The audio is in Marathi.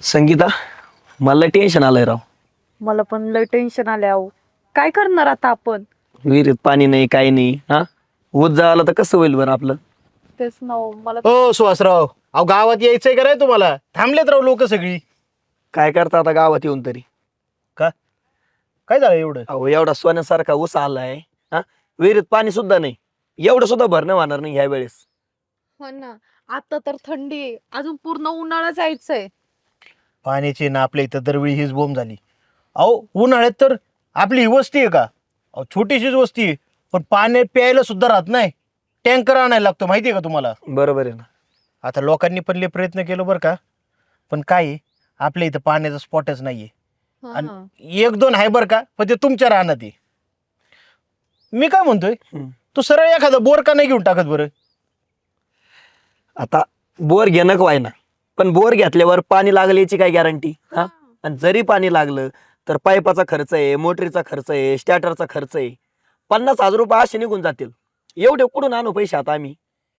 संगीता, मला टेन्शन आलंय राव. मला पण लय टेन्शन आले अहो. काय करणार आता आपण? विहिरीत पाणी नाही, काही नाही. हा, ऊस जळाला तर कसं होईल बरं आपलं? तेच ना हो, मला हो सुहासराव, अहो गावात यायचंय का रे तुम्हाला? थांबलेत राव लोक सगळी. काय करता आता गावात येऊन तरी? का काय झालं एवढं? अहो, एवढा सोन्यासारखा ऊस आलाय. हा, विहिरीत पाणी सुद्धा नाही. एवढं सुद्धा भरणं होणार नाही ह्या वेळेस. हो ना. आता तर थंडी आहे, अजून पूर्ण उन्हाळा जायचंय. पाण्याची ना आपल्या इथं दरवेळी हीच बोंब झाली. अहो उन्हाळ्यात तर आपली ही वस्ती आहे का? अहो छोटीशीच वस्ती आहे, पण पाणी प्यायला सुद्धा राहत नाही. टँकर आणायला लागतो, माहिती आहे का तुम्हाला? बरोबर आहे ना. आता लोकांनी पण लय प्रयत्न केलं बरं का, पण काय आहे, आपल्या इथं पाण्याचा स्पॉटच नाहीये. हा. आणि एक दोन आहे बरं का, पण ते तुमच्या राहण्यात आहे. मी काय म्हणतोय, हम्म. तू सरळ एखादा बोर का नाही घेऊन टाकत बरं? आता बोर घेणं व्हायना, पण बोर घेतल्यावर पाणी लागलं याची काय गॅरंटी? हा, आणि जरी पाणी लागलं तर पाईपाचा खर्च आहे, मोटरीचा खर्च आहे, स्टार्टरचा खर्च आहे. 50,000 रुपये असे निघून जातील. एवढे कुठून आणू पैसे आता आम्ही?